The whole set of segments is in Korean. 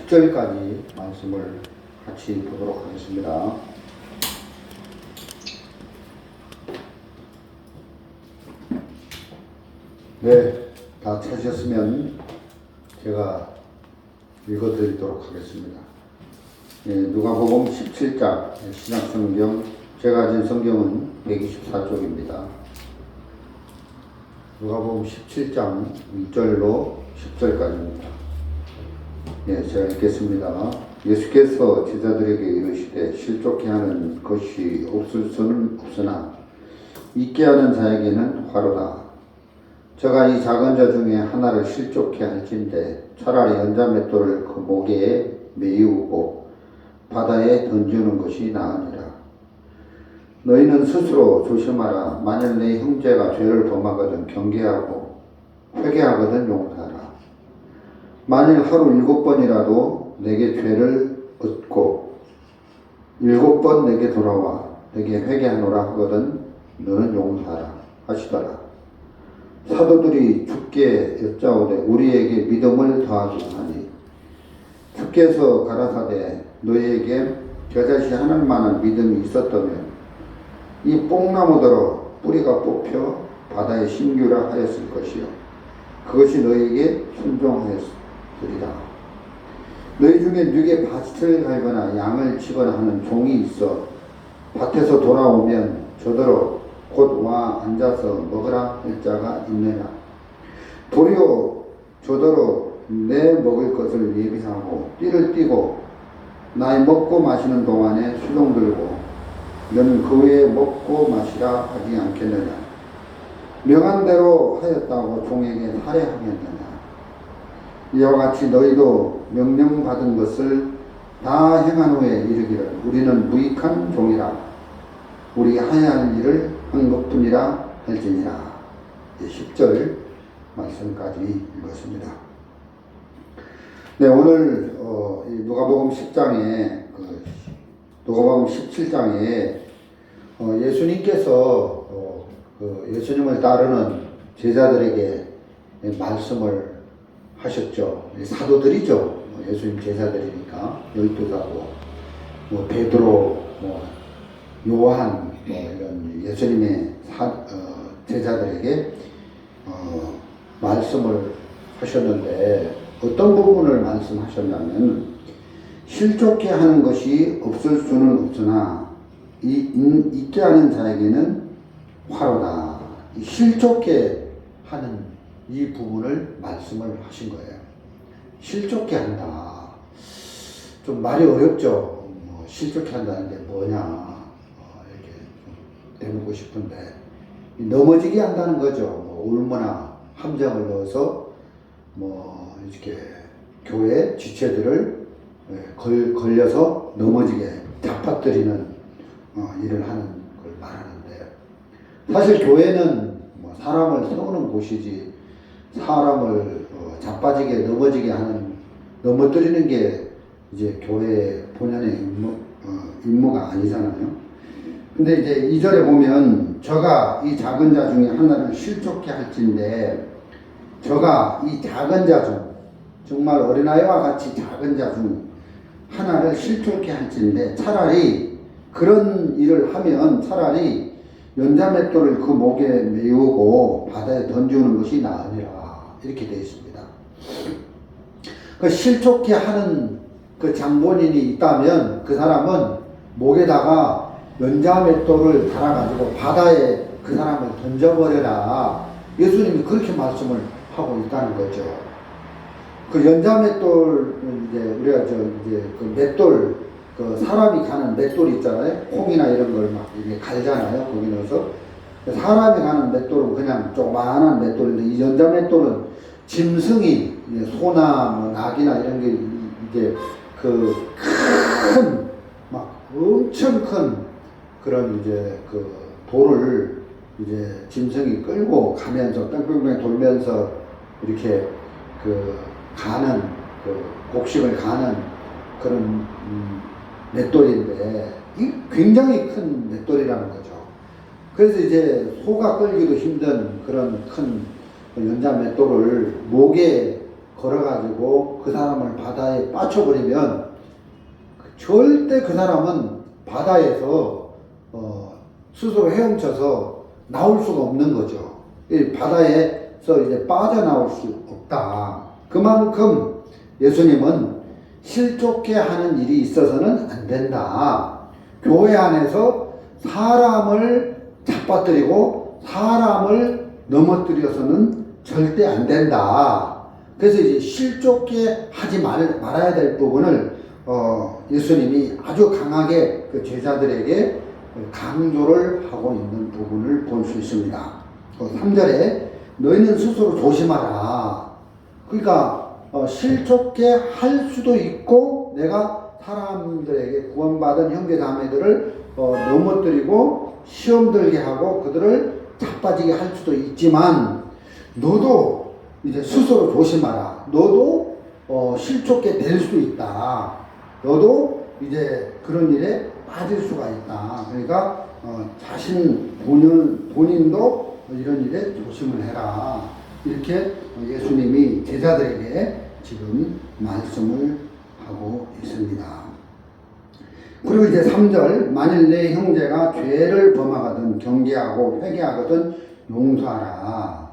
10절까지 말씀을 같이 보도록 하겠습니다. 네, 다 찾으셨으면 제가 읽어드리도록 하겠습니다. 누가복음 17장 신약성경, 제가 가진 성경은 124쪽입니다. 누가복음 17장 1절로 10절까지입니다. 제가 읽겠습니다. 예수께서 제자들에게 이르시되 실족해 하는 것이 없을 수는 없으나 있게 하는 자에게는 화로다. 저가 이 작은 자 중에 하나를 실족해 할진대 차라리 연자맷돌을 그 목에 메우고 바다에 던지는 것이 나으니라. 너희는 스스로 조심하라. 만일 내 형제가 죄를 범하거든 경계하고 회개하거든 용서하라. 만일 하루 7번이라도 내게 죄를 얻고 7번 내게 돌아와 내게 회개하노라 하거든 너는 용서하라 하시더라. 사도들이 주께 여짜오되 우리에게 믿음을 더하소서 하니 주께서 가라사대 너희에게 겨자씨 하늘만한 믿음이 있었다면 이 뽕나무더러 뿌리가 뽑혀 바다에 심기라 하였을 것이요 그것이 너희에게 순종하였으리라. 너희 중에 누게 밭을 갈거나 양을 치거나 하는 종이 있어 밭에서 돌아오면 저더러 곧 와 앉아서 먹으라 할 자가 있느냐. 도리어 저더러 내 먹을 것을 예비하고 띠를 띠고 나의 먹고 마시는 동안에 수종 들고 너는 그 외에 먹고 마시라 하지 않겠느냐. 명한 대로 하였다고 종에게 살해하겠느냐. 이와 같이 너희도 명령받은 것을 다 행한 후에 이르기를 우리는 무익한 종이라. 우리 해야 할 일을 한 것뿐이라 할지니라. 10절 말씀까지 읽었습니다. 네, 오늘 누가복음 10장에 누가복음 17장에 예수님께서 예수님을 따르는 제자들에게 말씀을 하셨죠. 사도들이죠. 예수님 제자들이니까 12사도 베드로, 요한 이런 예수님의 제자들에게 말씀을 하셨는데 어떤 부분을 말씀하셨냐면 실족해 하는 것이 없을 수는 없으나 있게 하는 자에게는 화로다. 실족해 하는 이 부분을 말씀을 하신 거예요. 실족해 한다. 좀 말이 어렵죠. 실족해 한다는 게 뭐냐 이렇게 내놓고 싶은데 넘어지게 한다는 거죠. 울무나 함정을 넣어서 이렇게 교회 지체들을 걸려서 넘어지게 잡아뜨리는 일을 하는 걸 말하는데 사실 교회는 사람을 세우는 곳이지 사람을 자빠지게 넘어지게 하는 넘어뜨리는 게 이제 교회의 본연의 임무가 아니잖아요. 근데 이제 2절에 보면 저가 이 작은 자 중에 하나를 실족해 할진데 저가 이 작은 자 중 정말 어린아이와 같이 작은 자 중 하나를 실족해 할진데 차라리 그런 일을 하면 차라리 연자맷돌을 그 목에 메우고 바다에 던지는 것이 나으니라 이렇게 되어 있습니다. 그 실족해 하는 그 장본인이 있다면 그 사람은 목에다가 연자맷돌을 달아가지고 바다에 그 사람을 던져버려라. 예수님이 그렇게 말씀을 하고 있다는 거죠. 그 연자맷돌 이제 우리가 그 맷돌 그 사람이 가는 맷돌 있잖아요. 콩이나 이런 걸 막 이렇게 갈잖아요. 거기 넣어서 사람이 가는 맷돌은 그냥 조그마한 맷돌인데 이 연자맷돌은 짐승이 소나 낙이나 이런 게 이제 그 큰 막 엄청 큰 그런 이제 그 돌을 이제 짐승이 끌고 가면서 뺑뺑뺑 돌면서 이렇게 그 가는 그 곡식을 가는 그런 맷돌인데 이 굉장히 큰 맷돌이라는 거죠. 그래서 이제 소가 끌기도 힘든 그런 큰 연자 맷돌을 목에 걸어가지고 그 사람을 바다에 빠쳐버리면 절대 그 사람은 바다에서 스스로 헤엄쳐서 나올 수가 없는 거죠. 이 바다에서 이제 빠져나올 수 없다. 그만큼 예수님은 실족해 하는 일이 있어서는 안 된다. 교회 안에서 사람을 잡아뜨리고 사람을 넘어뜨려서는 절대 안 된다. 그래서 이제 실족해 하지 말아야 될 부분을 예수님이 아주 강하게 그 제자들에게 강조를 하고 있는 부분을 볼 수 있습니다. 3절에 너희는 스스로 조심하라. 그러니까 실족해 할 수도 있고 내가 사람들에게 구원받은 형제 자매들을 넘어뜨리고 시험 들게 하고 그들을 자빠지게 할 수도 있지만 너도 이제 스스로 조심하라. 너도 실족해 될 수 있다. 너도 이제 그런 일에 빠질 수가 있다. 그러니까 본인도 이런 일에 조심을 해라. 이렇게 예수님이 제자들에게 지금 말씀을 하고 있습니다. 그리고 이제 3절 만일 내 형제가 죄를 범하거든 경계하고 회개하거든 용서하라.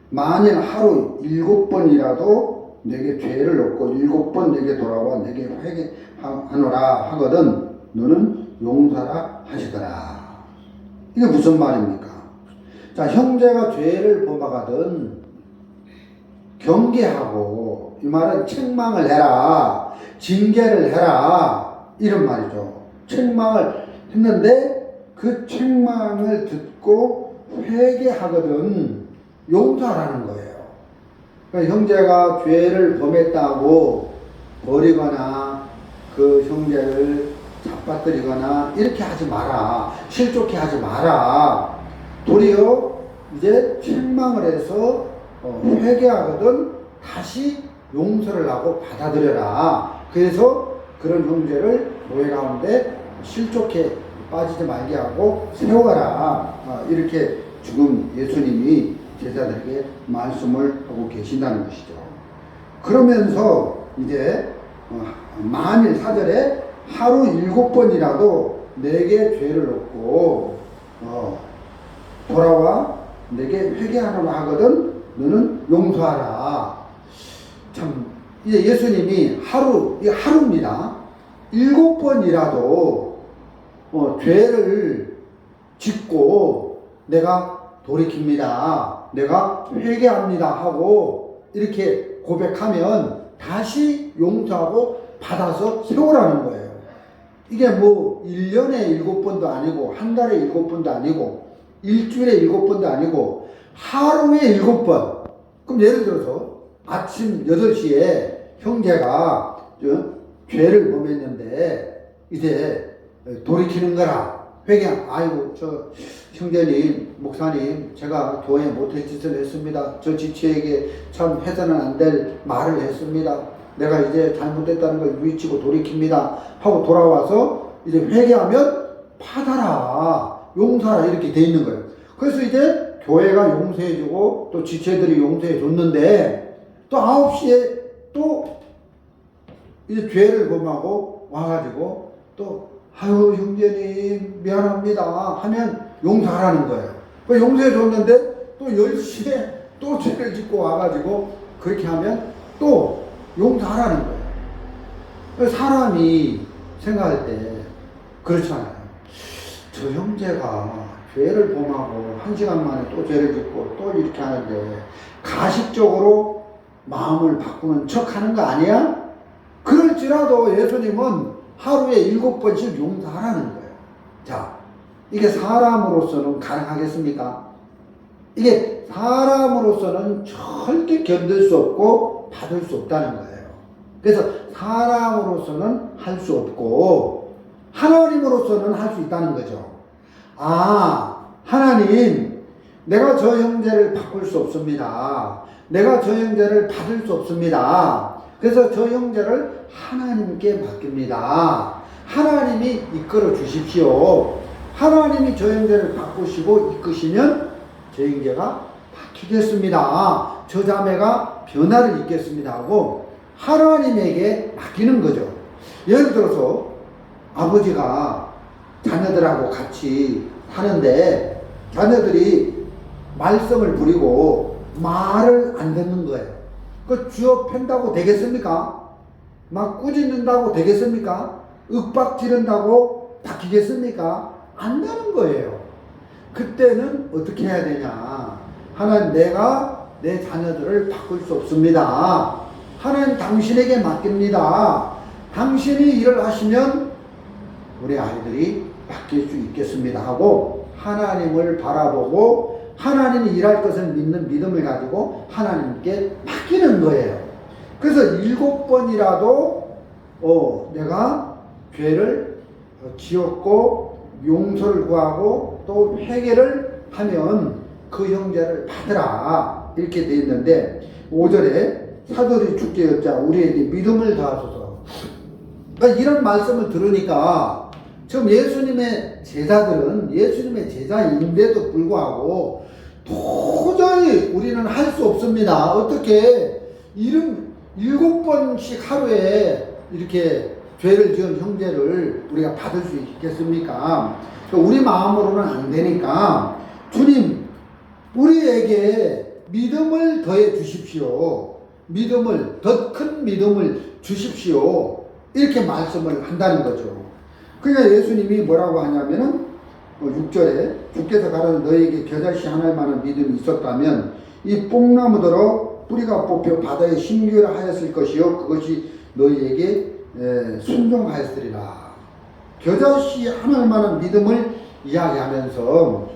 만일 하루 7번이라도 내게 죄를 얻고 7번 내게 돌아와 내게 회개하노라 하거든 너는 용서라 하시더라. 이게 무슨 말입니까? 자, 형제가 죄를 범하거든 경계하고, 이 말은 책망을 해라, 징계를 해라, 이런 말이죠. 책망을 했는데 그 책망을 듣고 회개하거든 용서하라는 거예요. 그러니까 형제가 죄를 범했다고 버리거나 그 형제를 잡아뜨리거나 이렇게 하지 마라. 실족해 하지 마라. 도리어 이제 책망을 해서 회개하거든 다시 용서를 하고 받아들여라. 그래서 그런 형제를 교회 가운데 실족해 빠지지 말게 하고 세워라. 이렇게 지금 예수님이 제자들에게 말씀을 하고 계신다는 것이죠. 그러면서 이제 만일 4절에 하루 7번이라도 내게 죄를 얻고 돌아와 내게 회개하노라 하거든 너는 용서하라. 참 이제 예수님이 이게 하루입니다. 7번이라도 죄를 짓고 내가 돌이킵니다. 내가 회개합니다 하고 이렇게 고백하면 다시 용서하고 받아서 세우라는 거예요. 이게 뭐 1년에 7번도 아니고 한 달에 7번도 아니고 일주일에 7번도 아니고 하루에 7번. 그럼 예를 들어서 아침 8시에 형제가 죄를 범했는데 이제 돌이키는 거라. 아이고 저 형제님 목사님 제가 교회에 못할 짓을 했습니다. 저 지체에게 참 해서는 안 될 말을 했습니다. 내가 이제 잘못됐다는 걸 뉘우치고 돌이킵니다 하고 돌아와서 이제 회개하면 받아라 용서하라 이렇게 돼 있는 거예요. 그래서 이제 교회가 용서해주고 또 지체들이 용서해줬는데 또 9시에 또 이제 죄를 범하고 와가지고 또 아유 형제님 미안합니다 하면 용서하라는 거예요. 그 용서해줬는데 또 10시에 또 죄를 짓고 와가지고 그렇게 하면 또 용서하라는 거예요. 사람이 생각할 때 그렇잖아요. 저 형제가 죄를 범하고 1시간 만에 또 죄를 짓고 또 이렇게 하는데 가식적으로 마음을 바꾸는 척 하는 거 아니야? 그럴지라도 예수님은 하루에 7번씩 용서하라는 거예요. 자, 이게 사람으로서는 가능하겠습니까? 이게 사람으로서는 절대 견딜 수 없고 받을 수 없다는 거예요. 그래서 사람으로서는 할 수 없고 하나님으로서는 할 수 있다는 거죠. 하나님, 내가 저 형제를 바꿀 수 없습니다. 내가 저 형제를 받을 수 없습니다. 그래서 저 형제를 하나님께 맡깁니다. 하나님이 이끌어 주십시오. 하나님이 저 형제를 바꾸시고 이끄시면 저 형제가 바뀌겠습니다. 저 자매가 변화를 있겠습니다 하고 하나님에게 맡기는 거죠. 예를 들어서 아버지가 자녀들하고 같이 사는데 자녀들이 말썽을 부리고 말을 안 듣는 거예요. 그 쥐어 팬다고 되겠습니까? 막 꾸짖는다고 되겠습니까? 윽박 지른다고 바뀌겠습니까? 안 되는 거예요. 그때는 어떻게 해야 되냐? 하나님, 내가 내 자녀들을 바꿀 수 없습니다. 하나님, 당신에게 맡깁니다. 당신이 일을 하시면 우리 아이들이 바뀔 수 있겠습니다 하고 하나님을 바라보고 하나님이 일할 것을 믿는 믿음을 가지고 하나님께 맡기는 거예요. 그래서 7번이라도 내가 죄를 지었고 용서를 구하고 또 회개를 하면 그 형제를 받으라 이렇게 되어 있는데 5절에 사도들이 주께 여짜 우리에게 믿음을 더하소서. 그러니까 이런 말씀을 들으니까 지금 예수님의 제자들은 예수님의 제자인데도 불구하고 도저히 우리는 할 수 없습니다. 어떻게 7번씩 하루에 이렇게 죄를 지은 형제를 우리가 받을 수 있겠습니까? 우리 마음으로는 안 되니까 주님, 우리에게 믿음을 더해 주십시오. 믿음을, 더 큰 믿음을 주십시오. 이렇게 말씀을 한다는 거죠. 그러니까 예수님이 뭐라고 하냐면은 6절에 주께서 가라는 너에게 겨자씨 하나만한 믿음이 있었다면 이 뽕나무더러 뿌리가 뽑혀 바다에 심기하였을 것이요 그것이 너희에게 순종하였으리라. 겨자씨 하나만한 믿음을 이야기하면서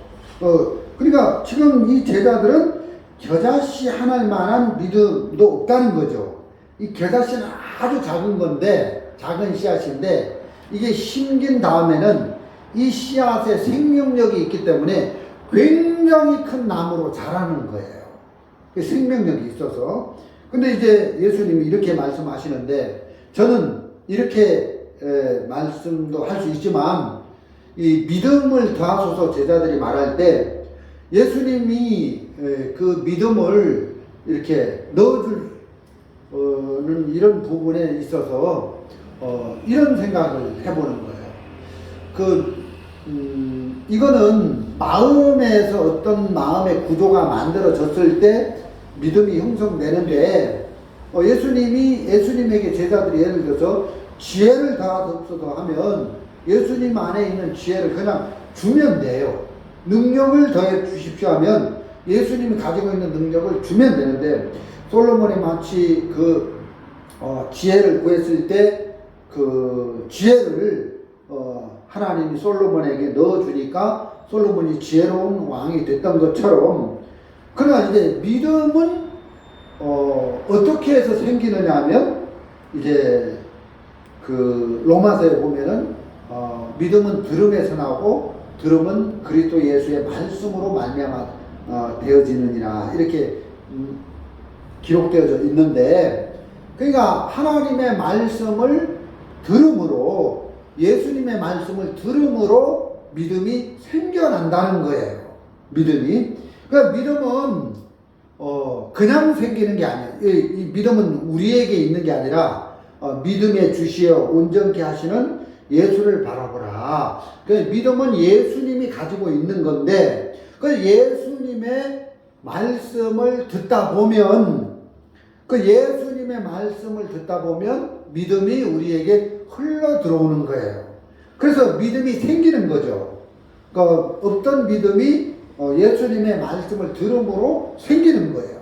그러니까 지금 이 제자들은 겨자씨 하나만한 믿음도 없다는 거죠. 이 겨자씨는 아주 작은 건데 작은 씨앗인데 이게 심긴 다음에는 이 씨앗에 생명력이 있기 때문에 굉장히 큰 나무로 자라는 거예요. 생명력이 있어서. 근데 이제 예수님이 이렇게 말씀하시는데 저는 이렇게 말씀도 할 수 있지만 이 믿음을 더하소서 제자들이 말할 때 예수님이 그 믿음을 이렇게 넣어주는 이런 부분에 있어서 이런 생각을 해보는 거예요. 이거는 마음에서 어떤 마음의 구조가 만들어졌을 때 믿음이 형성되는데 예수님에게 제자들이 예를 들어서 지혜를 더하소서 하면 예수님 안에 있는 지혜를 그냥 주면 돼요. 능력을 더해 주십시오 하면 예수님이 가지고 있는 능력을 주면 되는데 솔로몬이 마치 지혜를 구했을 때 그 지혜를 하나님이 솔로몬에게 넣어주니까 솔로몬이 지혜로운 왕이 됐던 것처럼 그러나 이제 믿음은 어떻게 해서 생기느냐 하면 이제 그 로마서에 보면은 믿음은 들음에서 나오고 들음은 그리스도 예수의 말씀으로 말미암아 되어지느니라 이렇게 기록되어져 있는데 그러니까 하나님의 말씀을 들음으로 예수님의 말씀을 들음으로 믿음이 생겨난다는 거예요. 믿음이. 그러니까 믿음은 그냥 생기는 게 아니에요. 이 믿음은 우리에게 있는 게 아니라 믿음의 주시어 온전케 하시는 예수를 바라보라. 그러니까 믿음은 예수님이 가지고 있는 건데 그 예수님의 말씀을 듣다 보면 믿음이 우리에게 흘러 들어오는 거예요. 그래서 믿음이 생기는 거죠. 그러니까 없던 믿음이 예수님의 말씀을 들음으로 생기는 거예요.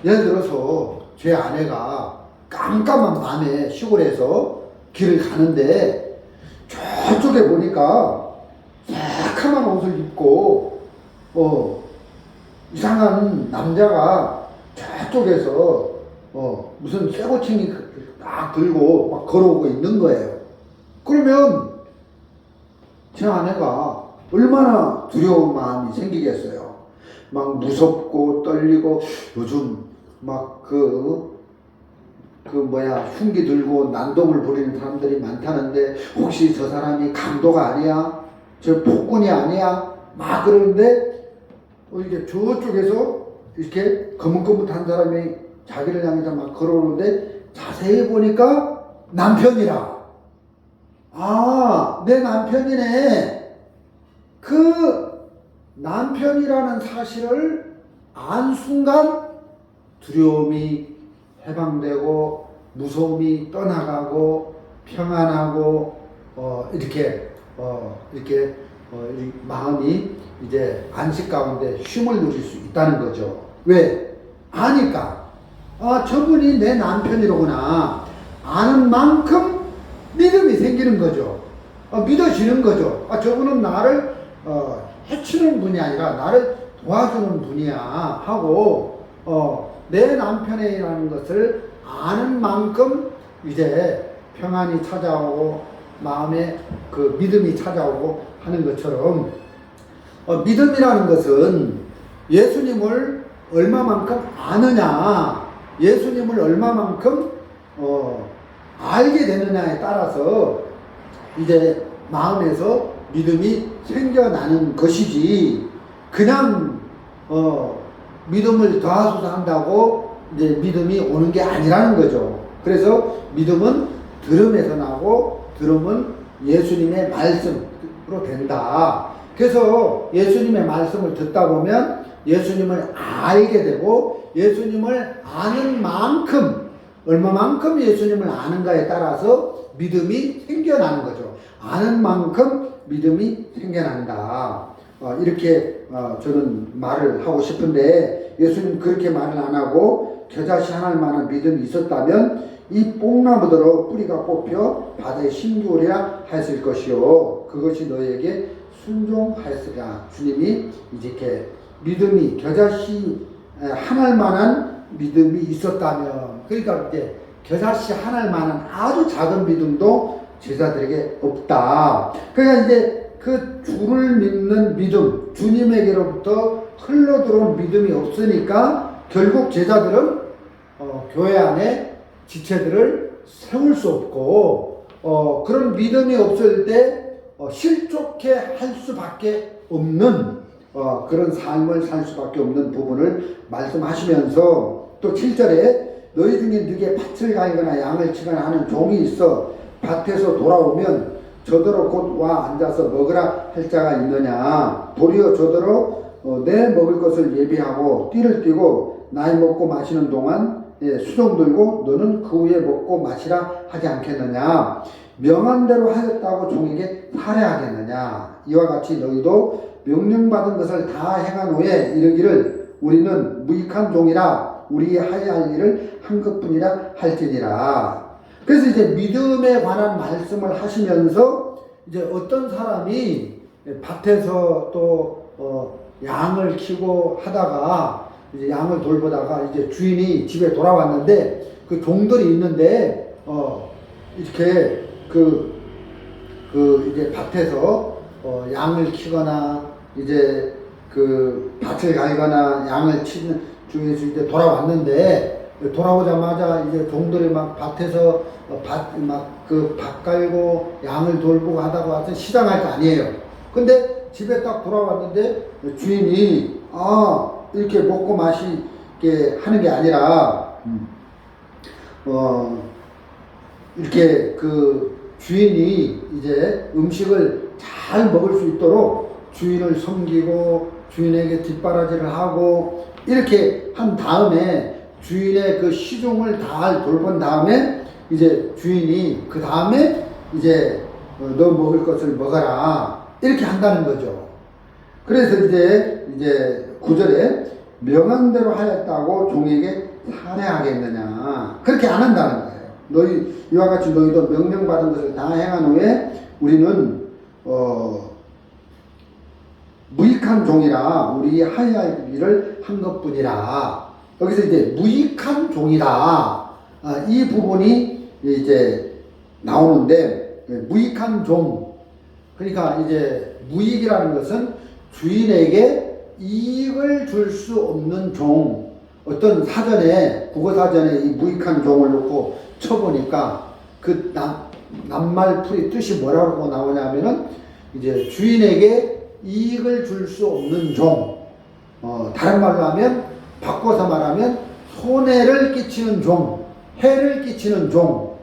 예를 들어서 제 아내가 깜깜한 밤에 시골에서 길을 가는데 저쪽에 보니까 새카만 옷을 입고 이상한 남자가 저쪽에서 무슨 쇠고챙이 딱 들고 막 걸어오고 있는 거예요. 그러면 제 아내가 얼마나 두려운 마음이 생기겠어요. 막 무섭고 떨리고 요즘 막 흉기 들고 난동을 부리는 사람들이 많다는데 혹시 저 사람이 강도가 아니야? 저 폭군이 아니야? 막 그러는데 이게 저쪽에서 이렇게 거뭇거뭇한 사람이 자기를 향해서 막 걸어오는데 자세히 보니까 남편이라. 아, 내 남편이네. 그 남편이라는 사실을 안 순간 두려움이 해방되고 무서움이 떠나가고 평안하고 이렇게 이 마음이 이제 안식 가운데 쉼을 누릴 수 있다는 거죠. 왜? 아니까. 아, 저분이 내 남편이로구나. 아는 만큼 믿음이 생기는 거죠. 믿어지는 거죠. 아, 저분은 나를 해치는 분이 아니라 나를 도와주는 분이야 하고 내 남편이라는 것을 아는 만큼 이제 평안이 찾아오고 마음에 그 믿음이 찾아오고 하는 것처럼 믿음이라는 것은 예수님을 얼마만큼 아느냐, 예수님을 얼마만큼 알게 되느냐에 따라서 이제 마음에서 믿음이 생겨나는 것이지, 그냥 믿음을 더하소서 한다고 이제 믿음이 오는 게 아니라는 거죠. 그래서 믿음은 들음에서 나고 들음은 예수님의 말씀으로 된다. 그래서 예수님의 말씀을 듣다 보면 예수님을 알게 되고, 예수님을 아는 만큼 얼마만큼 예수님을 아는가에 따라서 믿음이 생겨나는 거죠. 아는 만큼 믿음이 생겨난다. 이렇게 저는 말을 하고 싶은데, 예수님 그렇게 말을 안 하고 겨자씨하날 만한 믿음이 있었다면 이 뽕나무더러 뿌리가 뽑혀 바다에 심기오리라 하였을 것이요 그것이 너에게 순종하였으리라. 주님이 이렇게 믿음이 겨자씨 하날 만한 믿음이 있었다면, 그러니까 이제 겨자씨 하날 만한 아주 작은 믿음도 제자들에게 없다. 그러니까 이제 그 주를 믿는 믿음, 주님에게로부터 흘러들어온 믿음이 없으니까 결국 제자들은 교회 안에 지체들을 세울 수 없고, 그런 믿음이 없을 때 실족해 할 수밖에 없는 그런 삶을 살 수밖에 없는 부분을 말씀하시면서, 또 7절에 너희 중에 누게 밭을 갈거나 양을 치거나 하는 종이 있어 밭에서 돌아오면 저더러 곧 와 앉아서 먹으라 할 자가 있느냐. 도리어 저더러 내 먹을 것을 예비하고 띠를 띠고 나이 먹고 마시는 동안 수종 들고 너는 그 후에 먹고 마시라 하지 않겠느냐. 명한 대로 하였다고 종에게 살해하겠느냐. 이와 같이 너희도 명령받은 것을 다 행한 후에 이르기를 우리는 무익한 종이라 우리 하여야 할 일을 한 것뿐이라 할지니라. 그래서 이제 믿음에 관한 말씀을 하시면서 이제 어떤 사람이 밭에서 또 양을 키고 하다가 이제 양을 돌보다가 이제 주인이 집에 돌아왔는데 그 종들이 있는데 이렇게 이제 밭에서 양을 키거나 이제 그 밭을 갈거나 양을 치는 중에서 이제 돌아왔는데, 돌아오자마자 이제 종들이 막 밭에서 밭 갈고 양을 돌보고 하다가 와서 시장할 거 아니에요. 근데 집에 딱 돌아왔는데 주인이 이렇게 먹고 마시게 하는 게 아니라 이렇게 그 주인이 이제 음식을 잘 먹을 수 있도록 주인을 섬기고 주인에게 뒷바라지를 하고 이렇게 한 다음에 주인의 그 시종을 다 돌본 다음에 이제 주인이 그 다음에 이제 너 먹을 것을 먹어라 이렇게 한다는 거죠. 그래서 이제 9절에 명한 대로 하였다고 종에게 살해하겠느냐 그렇게 안 한다는 거예요. 너희 이와 같이 너희도 명령받은 것을 다 행한 후에 우리는 무익한 종이라 우리 하여야 할 일을 한 것뿐이라. 여기서 이제 무익한 종이다 이 부분이 이제 나오는데, 무익한 종 그러니까 이제 무익이라는 것은 주인에게 이익을 줄 수 없는 종. 어떤 사전에 국어사전에 이 무익한 종을 놓고 쳐보니까 그 낱말풀이 뜻이 뭐라고 나오냐면은 이제 주인에게 이익을 줄 수 없는 종. 다른 말로 하면 바꿔서 말하면 손해를 끼치는 종, 해를 끼치는 종,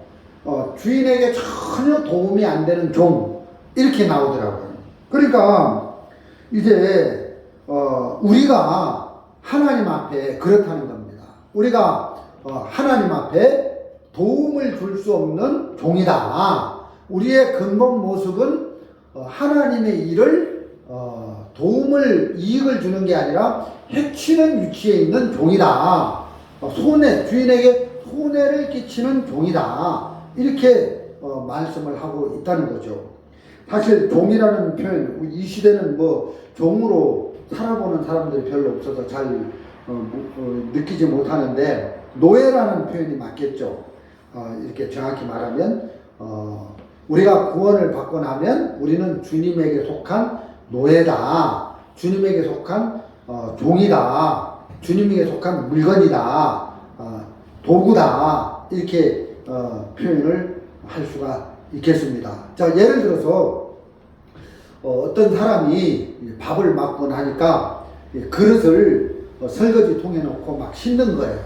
주인에게 전혀 도움이 안 되는 종, 이렇게 나오더라고요. 그러니까 이제 우리가 하나님 앞에 그렇다는 겁니다. 우리가 하나님 앞에 도움을 줄 수 없는 종이다. 우리의 근본 모습은 하나님의 일을 도움을, 이익을 주는 게 아니라 해치는 위치에 있는 종이다. 주인에게 손해를 끼치는 종이다. 이렇게 말씀을 하고 있다는 거죠. 사실 종이라는 표현, 이 시대는 뭐 종으로 살아보는 사람들이 별로 없어서 잘 느끼지 못하는데, 노예라는 표현이 맞겠죠. 이렇게 정확히 말하면 우리가 구원을 받고 나면 우리는 주님에게 속한 노예다. 주님에게 속한 종이다. 주님에게 속한 물건이다. 도구다. 이렇게 표현을 할 수가 있겠습니다. 자, 예를 들어서 어떤 사람이 밥을 먹고 나니까 그릇을 설거지 통에 놓고 막 씻는 거예요.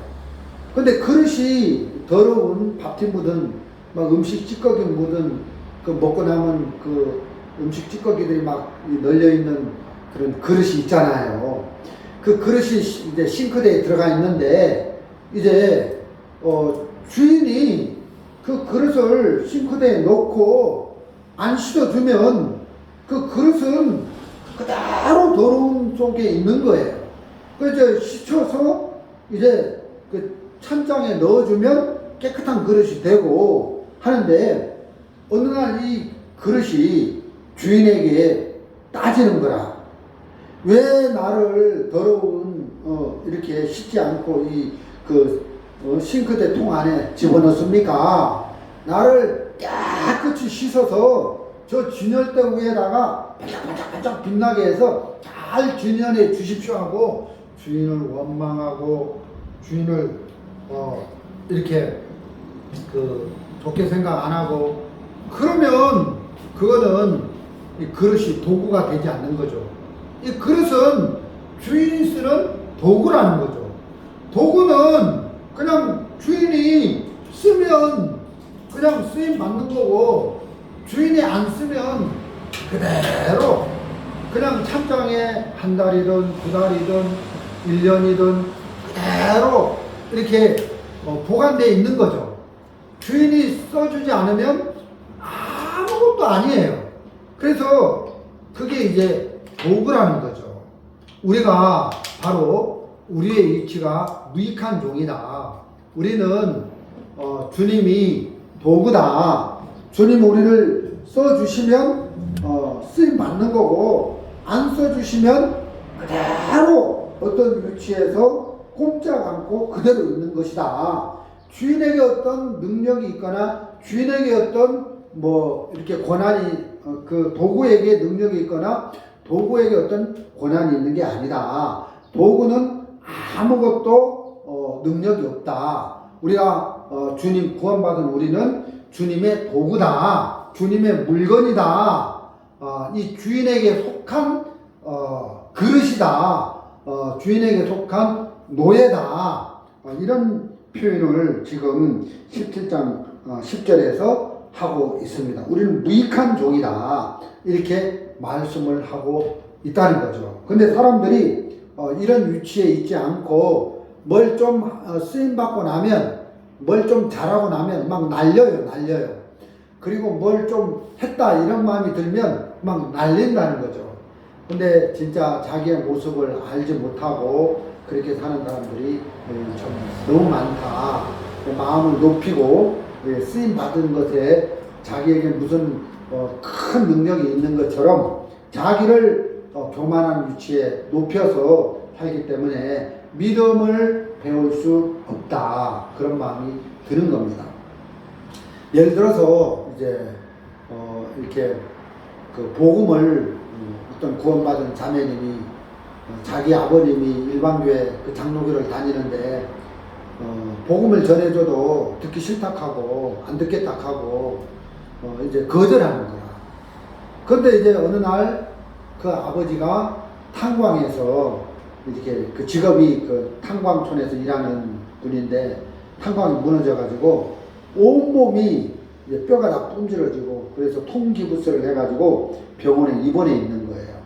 근데 그릇이 더러운 밥티 묻은 막 음식 찌꺼기 묻은 그 먹고 남은 그 음식 찌꺼기들이 막 널려 있는 그런 그릇이 있잖아요. 그 그릇이 이제 싱크대에 들어가 있는데 이제 주인이 그 그릇을 싱크대에 넣고 안 씻어주면 그 그릇은 그대로 더러운 속에 있는 거예요. 그래서 씻어서 이제 그 찬장에 넣어주면 깨끗한 그릇이 되고 하는데, 어느 날 이 그릇이 주인에게 따지는 거라. 왜 나를 더러운 이렇게 씻지 않고 싱크대 통 안에 집어넣습니까? 나를 깨끗이 씻어서 저 진열대 위에다가 반짝반짝 빛나게 해서 잘 진열해 주십시오 하고 주인을 원망하고 주인을 이렇게 좋게 생각 안 하고 그러면 그거는 이 그릇이 도구가 되지 않는 거죠. 이 그릇은 주인이 쓰는 도구라는 거죠. 도구는 그냥 주인이 쓰면 그냥 쓰임 받는 거고, 주인이 안 쓰면 그대로 그냥 찬장에 한 달이든 두 달이든 1년이든 그대로 이렇게 보관되어 있는 거죠. 주인이 써주지 않으면 아무것도 아니에요. 그래서 그게 이제 도구라는 거죠. 우리가 바로 우리의 위치가 무익한 종이다. 우리는 주님이 도구다. 주님 우리를 써주시면 쓰임 받는 거고, 안 써주시면 그대로 어떤 위치에서 꼼짝 않고 그대로 있는 것이다. 주인에게 어떤 능력이 있거나 주인에게 어떤 이렇게 권한이, 그 도구에게 능력이 있거나 도구에게 어떤 권한이 있는 게 아니다. 도구는 아무것도 능력이 없다. 우리가 주님 구원받은 우리는 주님의 도구다. 주님의 물건이다. 이 주인에게 속한 그릇이다. 주인에게 속한 노예다. 이런 표현을 지금 17장 10절에서 하고 있습니다. 우리는 무익한 종이다. 이렇게 말씀을 하고 있다는 거죠. 근데 사람들이 이런 위치에 있지 않고 뭘 좀 쓰임받고 나면, 뭘 좀 잘하고 나면 막 날려요. 그리고 뭘 좀 했다 이런 마음이 들면 막 날린다는 거죠. 근데 진짜 자기의 모습을 알지 못하고 그렇게 사는 사람들이 좀 너무 많다. 마음을 높이고 쓰임받은 것에 자기에게 무슨 큰 능력이 있는 것처럼 자기를 교만한 위치에 높여서 살기 때문에 믿음을 배울 수 없다. 그런 마음이 드는 겁니다. 예를 들어서 이제 이렇게 그 복음을 어떤 구원받은 자매님이 자기 아버님이 일반교회 그 장로교를 다니는데 복음을 전해줘도 듣기 싫다 하고 안 듣겠다 하고 이제 거절하는 거야. 그런데 이제 어느 날 그 아버지가 탄광에서 이렇게 그 직업이 그 탄광촌에서 일하는 그 분인데 탄광이 무너져가지고 온몸이 이제 뼈가 다 분질러지고 그래서 통기부스를 해가지고 병원에 입원해 있는 거예요.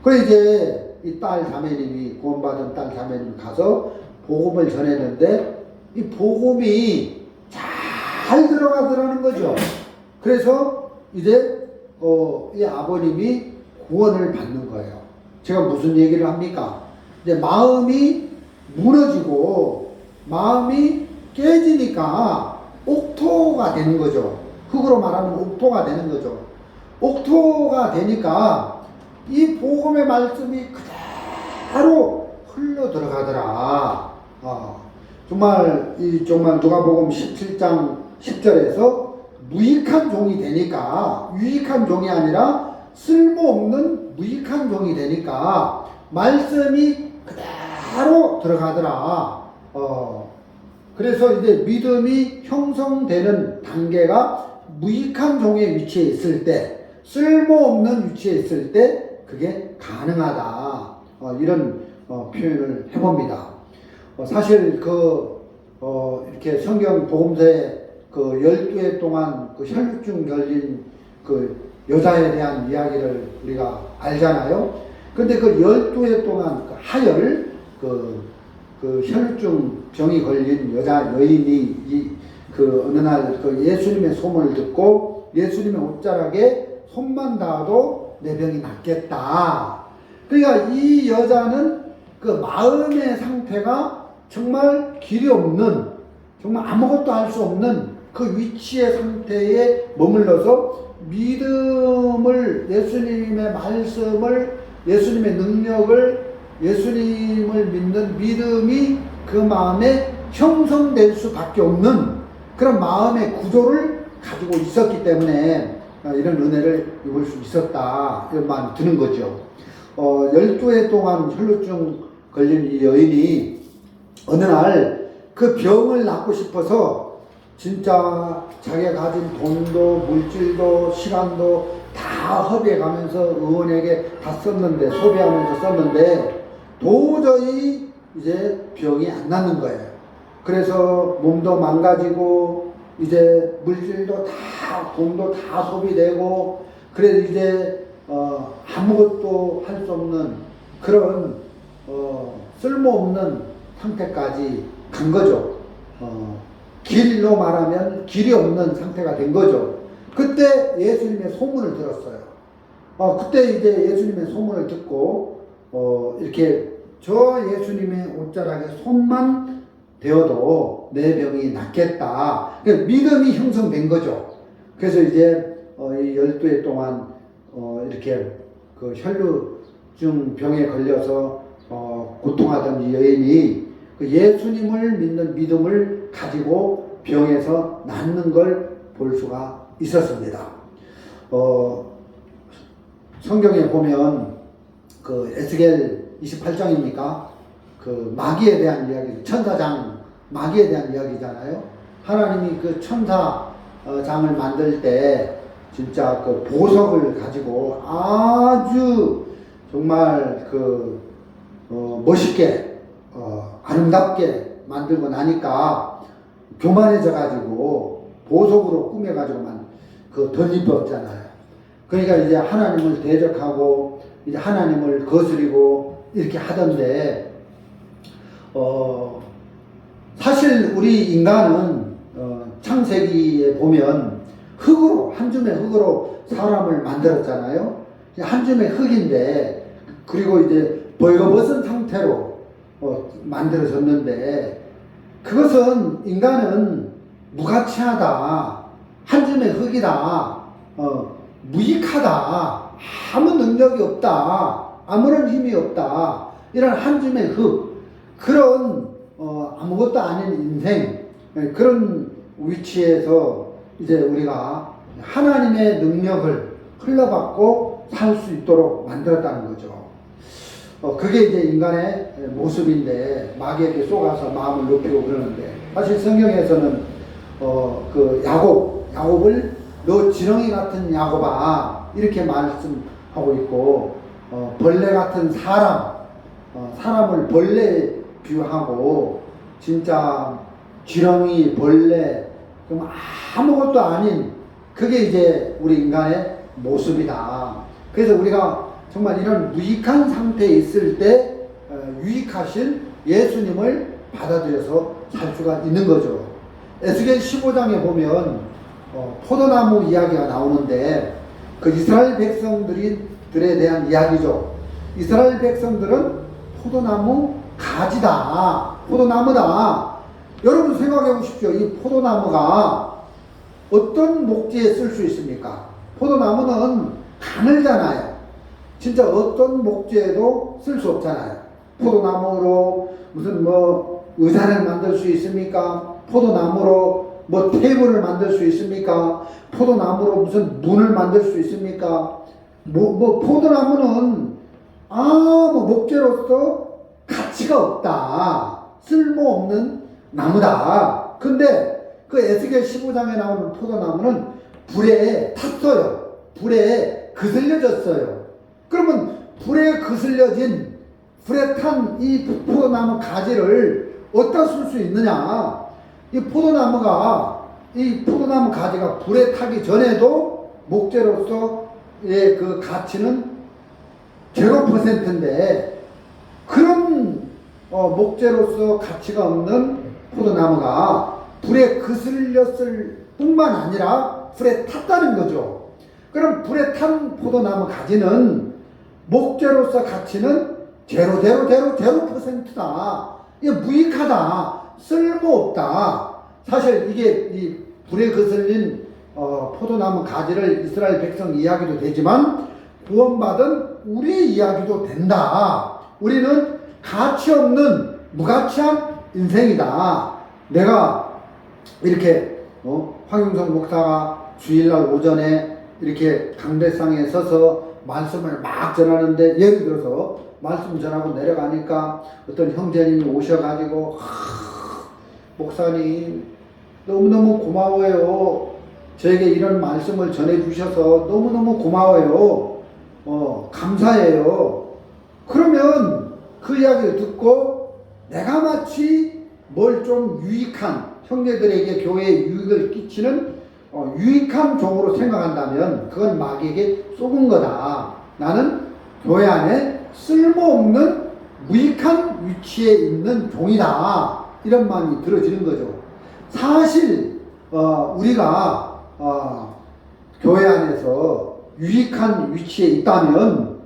그래서 이제 이 딸 자매님이 구원받은 딸 자매님이 가서 복음을 전했는데 이 복음이 잘 들어가더라는 거죠. 그래서 이제 이 아버님이 구원을 받는 거예요. 제가 무슨 얘기를 합니까? 이제 마음이 무너지고 마음이 깨지니까 옥토가 되는 거죠. 흙으로 말하면 옥토가 되는 거죠. 옥토가 되니까 이 복음의 말씀이 그대로 흘러 들어가더라. 정말 누가복음 17장 10절에서 무익한 종이 되니까, 유익한 종이 아니라 쓸모없는 무익한 종이 되니까 말씀이 그대로 들어가더라. 그래서 이제 믿음이 형성되는 단계가 무익한 종의 위치에 있을 때, 쓸모없는 위치에 있을 때 그게 가능하다. 이런 표현을 해봅니다. 사실 이렇게 성경 복음서에 12해 동안 혈루증 걸린 여자에 대한 이야기를 우리가 알잖아요. 근데 12해 동안 하열, 혈루증 병이 걸린 여인이 어느 날 예수님의 소문을 듣고 예수님의 옷자락에 손만 닿아도 내 병이 낫겠다. 그러니까 이 여자는 마음의 상태가 정말 길이 없는, 정말 아무것도 할 수 없는 그 위치의 상태에 머물러서 믿음을, 예수님의 말씀을, 예수님의 능력을, 예수님을 믿는 믿음이 그 마음에 형성될 수밖에 없는 그런 마음의 구조를 가지고 있었기 때문에 이런 은혜를 입을 수 있었다, 이런 마음이 드는 거죠. 12해 동안 혈루증 걸린 이 여인이 어느 날 그 병을 낫고 싶어서 진짜 자기가 가진 돈도 물질도 시간도 다 허비해 가면서 의원에게 다 썼는데, 소비하면서 썼는데 도저히 이제 병이 안 낫는 거예요. 그래서 몸도 망가지고 이제 물질도 다, 돈도 다 소비되고, 그래서 이제 아무것도 할 수 없는 그런 쓸모없는 상태까지 간 거죠. 길로 말하면 길이 없는 상태가 된 거죠. 그때 예수님의 소문을 들었어요. 그때 이제 예수님의 소문을 듣고 이렇게 저 예수님의 옷자락에 손만 대어도 내 병이 낫겠다. 그러니까 믿음이 형성된 거죠. 그래서 이제 이 12해 동안 이렇게 혈루증 병에 걸려서 고통하던 이 여인이 예수님을 믿는 믿음을 가지고 병에서 낫는 걸 볼 수가 있었습니다. 성경에 보면 에스겔 28장입니까? 마귀에 대한 이야기, 천사장 마귀에 대한 이야기잖아요. 하나님이 천사장을 만들 때 진짜 보석을 가지고 아주 정말 멋있게 아름답게 만들고 나니까 교만해져 가지고 보석으로 꾸며 가지고 덧입었잖아요. 그러니까 이제 하나님을 대적하고 이제 하나님을 거스리고 이렇게 하던데, 사실 우리 인간은 창세기에 보면 한 줌의 흙으로 사람을 만들었잖아요. 한 줌의 흙인데, 그리고 이제 벌거벗은 상태로 만들어졌는데, 그것은 인간은 무가치하다, 한 줌의 흙이다, 무익하다, 아무 능력이 없다, 아무런 힘이 없다, 이런 한 줌의 흙, 그런 아무것도 아닌 인생, 그런 위치에서 이제 우리가 하나님의 능력을 흘러받고 살 수 있도록 만들었다는 거죠. 그게 이제 인간의 모습인데, 마귀에게 속아서 마음을 높이고 그러는데, 사실 성경에서는 야곱을 너 지렁이 같은 야곱아, 이렇게 말씀하고 있고, 벌레 같은 사람을 벌레에 비유하고, 진짜 지렁이, 벌레, 그럼 아무것도 아닌 그게 이제 우리 인간의 모습이다. 그래서 우리가 정말 이런 무익한 상태에 있을 때 유익하신 예수님을 받아들여서 살 수가 있는 거죠. 에스겔 15장에 보면 포도나무 이야기가 나오는데 그 이스라엘 백성들에 대한 이야기죠. 이스라엘 백성들은 포도나무 가지다, 포도나무다. 여러분 생각해 보십시오. 이 포도나무가 어떤 목재에 쓸 수 있습니까? 포도나무는 가늘잖아요. 진짜 어떤 목재에도 쓸 수 없잖아요. 포도나무로 무슨 뭐 의자를 만들 수 있습니까? 포도나무로 뭐 테이블을 만들 수 있습니까? 포도나무로 무슨 문을 만들 수 있습니까? 포도나무는 아무 목재로서 가치가 없다. 쓸모없는 나무다. 근데 그 에스겔 15장에 나오는 포도나무는 불에 탔어요. 불에 그슬려졌어요. 그러면 불에 그슬려진, 불에 탄 이 포도나무 가지를 어디다 쓸 수 있느냐? 이 포도나무 가지가 불에 타기 전에도 목재로서의 그 가치는 0%인데 그런 목재로서 가치가 없는 포도나무가 불에 그슬렸을 뿐만 아니라 불에 탔다는 거죠. 그럼 불에 탄 포도나무 가지는 목재로서 가치는 0%다. 이게 무익하다. 쓸모없다. 사실 이게 이 불에 거슬린 포도나무 가지를 이스라엘 백성 이야기도 되지만 구원받은 우리의 이야기도 된다. 우리는 가치 없는 무가치한 인생이다. 내가 이렇게 황용성 목사가 주일날 오전에 이렇게 강대상에 서서 말씀을 막 전하는데, 예를 들어서 말씀 전하고 내려가니까 어떤 형제님이 오셔가지고 목사님 너무너무 고마워요. 저에게 이런 말씀을 전해주셔서 너무너무 고마워요. 감사해요. 그러면 그 이야기를 듣고 내가 마치 뭘 좀 유익한, 형제들에게 교회에 유익을 끼치는 유익한 종으로 생각한다면 그건 마귀에게 속은 거다. 나는 교회 안에 쓸모없는 무익한 위치에 있는 종이다. 이런 마음이 들어지는 거죠. 사실 우리가 교회 안에서 유익한 위치에 있다면,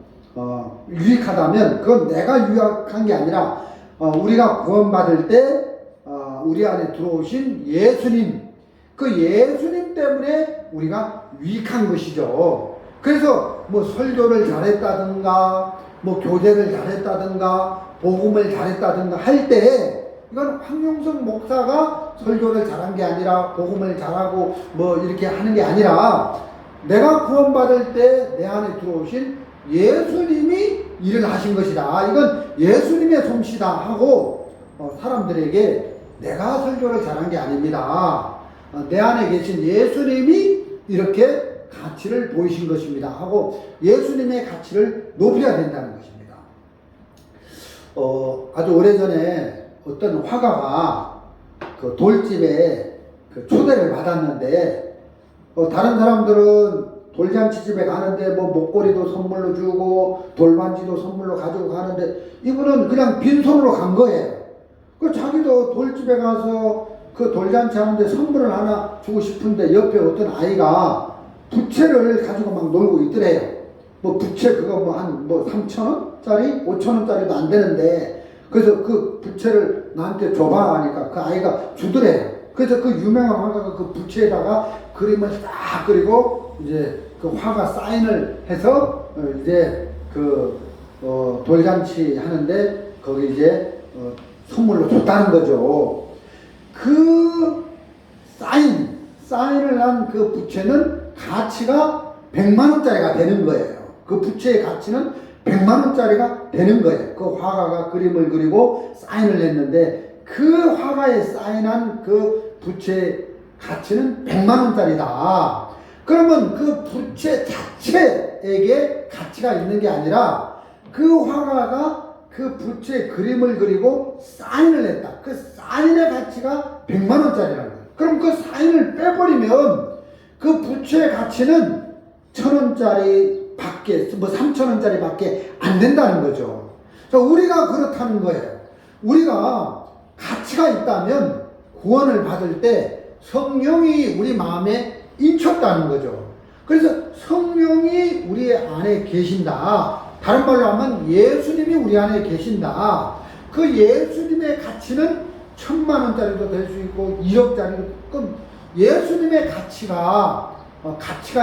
유익하다면 그건 내가 유익한 게 아니라 우리가 구원받을 때 우리 안에 들어오신 예수님, 그 예수님 때문에 우리가 유익한 것이죠. 그래서 뭐 설교를 잘했다든가 뭐 교제를 잘했다든가 복음을 잘했다든가 할 때 이건 황용석 목사가 설교를 잘한 게 아니라 복음을 잘하고 뭐 이렇게 하는 게 아니라 내가 구원받을 때 내 안에 들어오신 예수님이 일을 하신 것이다. 이건 예수님의 솜씨다 하고 사람들에게 내가 설교를 잘한 게 아닙니다. 내 안에 계신 예수님이 이렇게 가치를 보이신 것입니다 하고 예수님의 가치를 높여야 된다는 것입니다. 아주 오래전에 어떤 화가가 그 돌집에 그 초대를 받았는데 다른 사람들은 돌잔치 집에 가는데 뭐 목걸이도 선물로 주고 돌반지도 선물로 가지고 가는데 이분은 그냥 빈손으로 간 거예요. 그 자기도 돌집에 가서 그 돌잔치 하는데 선물을 하나 주고 싶은데 옆에 어떤 아이가 부채를 가지고 막 놀고 있더래요. 뭐 부채 그거 뭐 한 뭐 3,000원짜리 5,000원짜리도 안 되는데 그래서 그 부채를 나한테 줘봐 하니까 그 아이가 주더래요. 그래서 그 유명한 화가가 그 부채에다가 그림을 딱 그리고 이제 그 화가 사인을 해서 이제 그 돌잔치 하는데 거기 이제 선물로 줬다는 거죠. 그 사인을 한 그 부채는 가치가 100만 원짜리가 되는 거예요. 그 부채의 가치는 100만 원짜리가 되는 거예요. 그 화가가 그림을 그리고 사인을 했는데 그 화가에 사인한 그 부채의 가치는 100만 원짜리다. 그러면 그 부채 자체에게 가치가 있는 게 아니라 그 화가가 그 부채 그림을 그리고 사인을 했다. 그 사인의 가치가 100만 원짜리라는 거예요. 그럼 그 사인을 빼버리면 그 부채의 가치는 1,000원짜리 밖에, 뭐 3,000원짜리 밖에 안 된다는 거죠. 자, 우리가 그렇다는 거예요. 우리가 가치가 있다면 구원을 받을 때 성령이 우리 마음에 인쳤다는 거죠. 그래서 성령이 우리 안에 계신다. 다른 말로 하면 예수님이 우리 안에 계신다. 그 예수님의 가치는 1,000만 원짜리도 될 수 있고 1억짜리도. 그럼 예수님의 가치가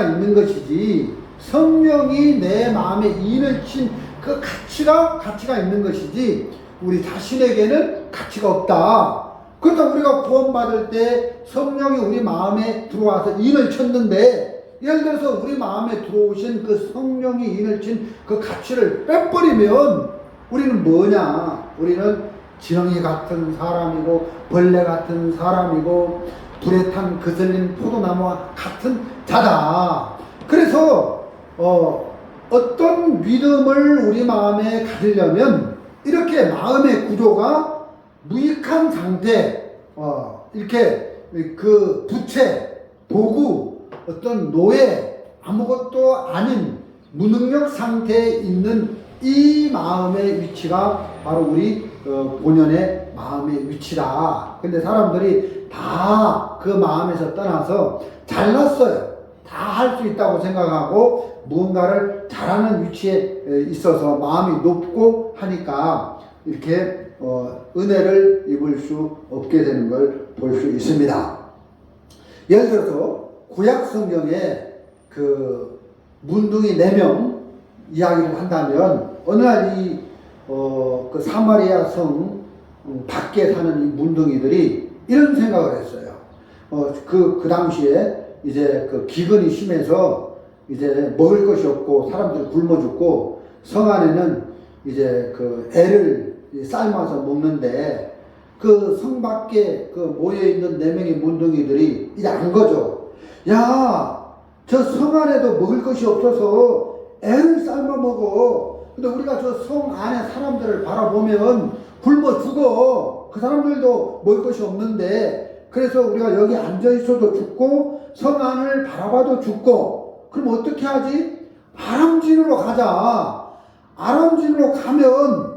있는 것이지, 성령이 내 마음에 인을 친 그 가치가 있는 것이지 우리 자신에게는 가치가 없다. 그러니까 우리가 구원받을 때 성령이 우리 마음에 들어와서 인을 쳤는데, 예를 들어서 우리 마음에 들어오신 그 성령이 인을 친 그 가치를 빼버리면 우리는 뭐냐? 우리는 지렁이 같은 사람이고 벌레 같은 사람이고 불에 탄 그슬린 포도나무와 같은 자다. 그래서 어떤 믿음을 우리 마음에 가지려면 이렇게 마음의 구조가 무익한 상태, 이렇게 그 부채, 도구, 어떤 노예, 아무것도 아닌 무능력 상태에 있는 이 마음의 위치가 바로 우리 본연의 마음의 위치다. 근데 사람들이 다 그 마음에서 떠나서 잘났어요. 다 할 수 있다고 생각하고 무언가를 잘하는 위치에 있어서 마음이 높고 하니까 이렇게 은혜를 입을 수 없게 되는 걸 볼 수 있습니다. 예를 들어서 구약 성경에 그 문둥이 4명 이야기를 한다면, 어느 날 그 사마리아 성 밖에 사는 이 문둥이들이 이런 생각을 했어요. 그 당시에 이제 그 기근이 심해서 이제 먹을 것이 없고 사람들이 굶어 죽고 성 안에는 이제 그 애를 삶아서 먹는데, 그 성 밖에 그 모여있는 4명의 문둥이들이 이제 안 거죠. 야, 저 성 안에도 먹을 것이 없어서 애를 삶아 먹어. 근데 우리가 저 성 안에 사람들을 바라보면 굶어 죽어. 그 사람들도 먹을 것이 없는데, 그래서 우리가 여기 앉아 있어도 죽고 성 안을 바라봐도 죽고, 그럼 어떻게 하지? 아람진으로 가자. 아람진으로 가면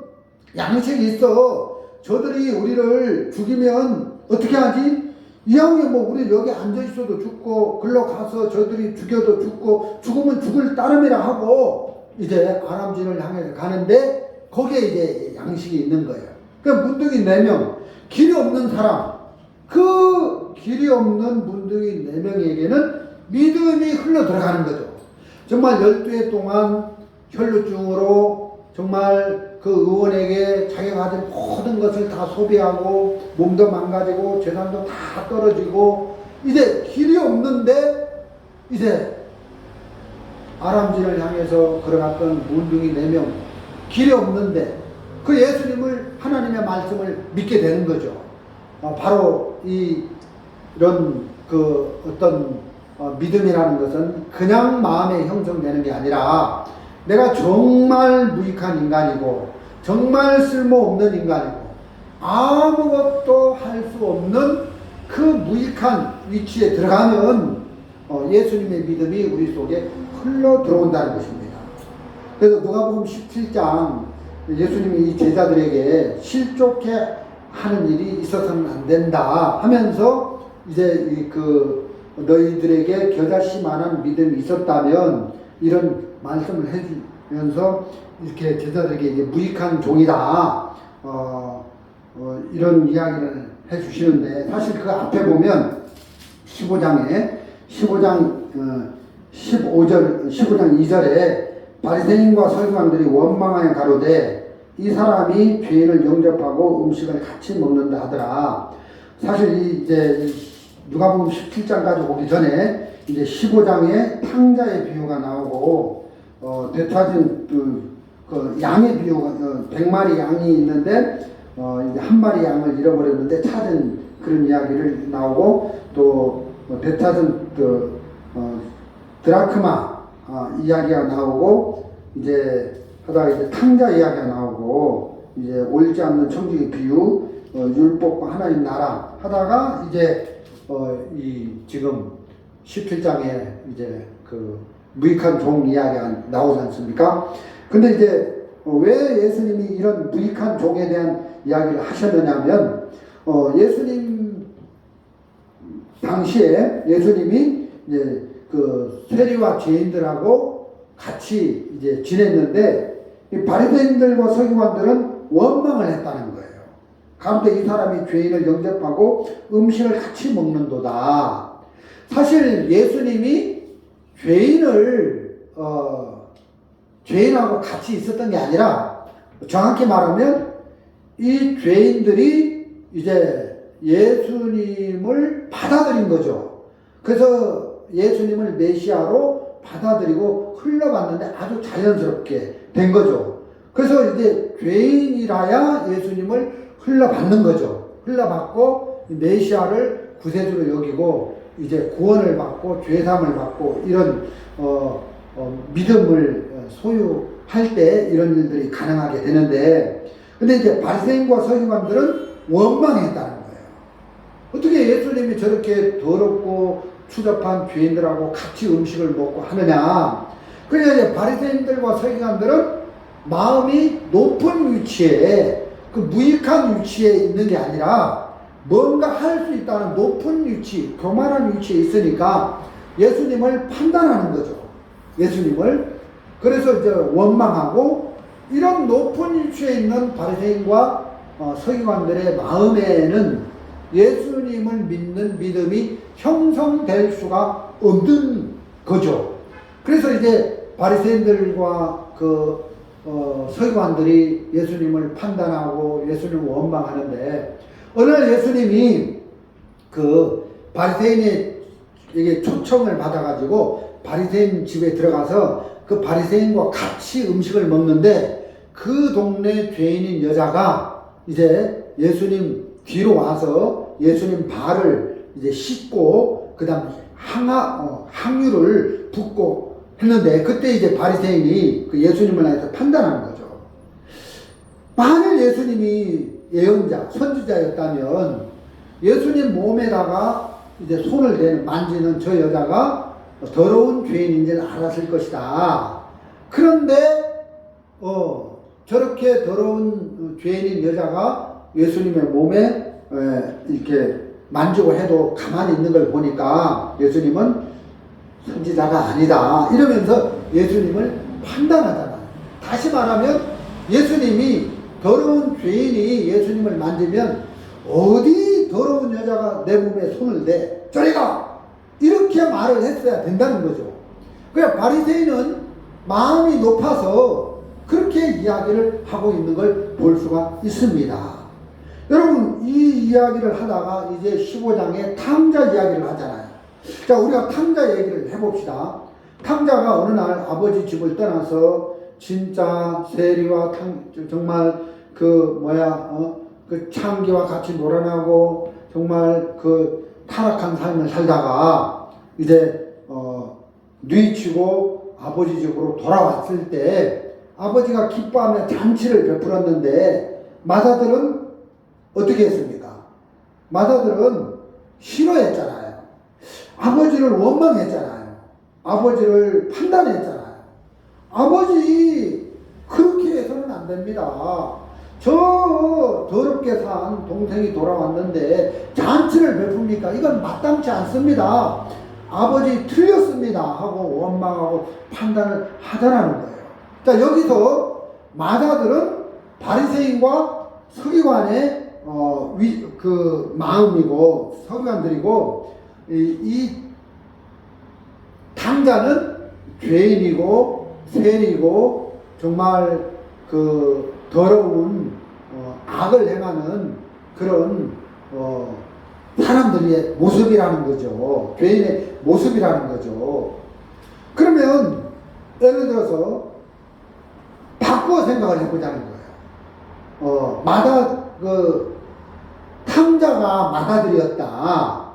양식이 있어. 저들이 우리를 죽이면 어떻게 하지? 이왕에 뭐 우리 여기 앉아 있어도 죽고 글로 가서 저들이 죽여도 죽고 죽으면 죽을 따름이라 하고 이제 아람진을 향해서 가는데, 거기에 이제 양식이 있는 거예요. 그러니까 문둥이 4명, 길이 없는 사람, 그 길이 없는 문둥이 4명에게는 믿음이 흘러 들어가는 거죠. 정말 12해 동안 혈루증으로 정말 그 의원에게 자기가 가진 모든 것을 다 소비하고 몸도 망가지고 재산도 다 떨어지고 이제 길이 없는데, 이제 아람진을 향해서 걸어갔던 문둥이 4명, 길이 없는데 그 예수님을, 하나님의 말씀을 믿게 되는 거죠. 바로 이런 그 어떤 믿음이라는 것은 그냥 마음에 형성되는 게 아니라, 내가 정말 무익한 인간이고 정말 쓸모없는 인간이고 아무것도 할 수 없는 그 무익한 위치에 들어가면 예수님의 믿음이 우리 속에 흘러 들어온다는 것입니다. 그래서 누가복음 17장, 예수님이 이 제자들에게 실족해 하는 일이 있어서는 안 된다 하면서, 이제 그 너희들에게 겨자씨만한 믿음이 있었다면, 이런 말씀을 해주면서 이렇게 제자들에게 이제 무익한 종이다, 이런 이야기를 해주시는데, 사실 그 앞에 보면 15장 2절에 바리새인과 서기관들이 원망하여 가로되 이 사람이 죄인을 영접하고 음식을 같이 먹는다 하더라. 사실 이제 누가복음 17장까지 오기 전에 이제 15장에 탕자의 비유가 나오고, 되찾은 그 양의 비유가, 100마리 양이 있는데 이제 한 마리 양을 잃어버렸는데 찾은 그런 이야기를 나오고, 또 되찾은 드라크마 이야기가 나오고, 이제 하다가 이제 탕자 이야기가 나오고, 이제 옳지 않는 청지기 비유, 율법과 하나님 나라 하다가 이제 이 지금 17장에 이제 그 무익한 종 이야기가 나오지 않습니까? 근데 이제 왜 예수님이 이런 무익한 종에 대한 이야기를 하셨느냐면 예수님 당시에 예수님이 이제 그 세리와 죄인들하고 같이 이제 지냈는데 이 바리새인들과 서기관들은 원망을 했다는 거예요. 가운데 이 사람이 죄인을 영접하고 음식을 같이 먹는도다. 사실 예수님이 죄인하고 같이 있었던 게 아니라 정확히 말하면 이 죄인들이 이제 예수님을 받아들인 거죠. 그래서 예수님을 메시아로 받아들이고 흘러갔는데 아주 자연스럽게 된 거죠. 그래서 이제 죄인이라야 예수님을 흘러받는 거죠. 흘러받고 메시아를 구세주로 여기고 이제 구원을 받고 죄사함을 받고 이런 믿음을 소유할 때 이런 일들이 가능하게 되는데, 근데 이제 바리새인과 서기관들은 원망했다는 거예요. 어떻게 예수님이 저렇게 더럽고 추잡한 죄인들하고 같이 음식을 먹고 하느냐. 그러니까 이제 바리새인들과 서기관들은 마음이 높은 위치에, 그 무익한 위치에 있는 게 아니라 뭔가 할 수 있다는 높은 위치, 교만한 위치에 있으니까 예수님을 판단하는 거죠. 예수님을. 그래서 이제 원망하고, 이런 높은 위치에 있는 바리새인과 서기관들의 마음에는 예수님을 믿는 믿음이 형성될 수가 없는 거죠. 그래서 이제 바리새인들과 서기관들이 예수님을 판단하고 예수님을 원망하는데, 어느 날 예수님이 그 바리새인에게 초청을 받아가지고 바리새인 집에 들어가서 그 바리새인과 같이 음식을 먹는데, 그 동네 죄인인 여자가 이제 예수님 뒤로 와서 예수님 발을 이제 씻고 그 다음에 항유를 붓고 했는데, 그때 이제 바리새인이 그 예수님을 향해서 판단하는 거죠. 만일 예수님이 예언자, 선지자였다면 예수님 몸에다가 이제 손을 대는, 만지는 저 여자가 더러운 죄인인지를 알았을 것이다. 그런데 저렇게 더러운 죄인인 여자가 예수님의 몸에 이렇게 만지고 해도 가만히 있는 걸 보니까 예수님은 선지자가 아니다, 이러면서 예수님을 판단하잖아요. 다시 말하면 예수님이, 더러운 죄인이 예수님을 만지면 어디 더러운 여자가 내 몸에 손을 대, 저리 가! 이렇게 말을 했어야 된다는 거죠. 그러니까 바리새인은 마음이 높아서 그렇게 이야기를 하고 있는 걸 볼 수가 있습니다. 여러분, 이 이야기를 하다가 이제 15장에 탕자 이야기를 하잖아요. 자, 우리가 탕자 얘기를 해봅시다. 탕자가 어느 날 아버지 집을 떠나서 진짜 세리와 정말 그 창기와 같이 놀아나고 정말 그 타락한 삶을 살다가 이제 뉘치고 아버지 집으로 돌아왔을 때 아버지가 기뻐하며 잔치를 베풀었는데 마다들은 어떻게 했습니까? 마다들은 싫어했잖아요. 아버지를 원망했잖아요. 아버지를 판단했잖아요. 아버지, 그렇게 해서는 안 됩니다. 저 더럽게 산 동생이 돌아왔는데 잔치를 베풉니까? 이건 마땅치 않습니다. 아버지 틀렸습니다 하고 원망하고 판단을 하자라는 거예요. 자, 여기서 마다들은 바리새인과 서기관의 그 마음이고, 서기관들이고, 이 탕자는 죄인이고 세리고 정말 그 더러운 악을 행하는 그런 사람들의 모습이라는 거죠. 죄인의 모습이라는 거죠. 그러면 예를 들어서 바꾸어 생각을 해보자는 거예요. 탕자가 마다들이었다.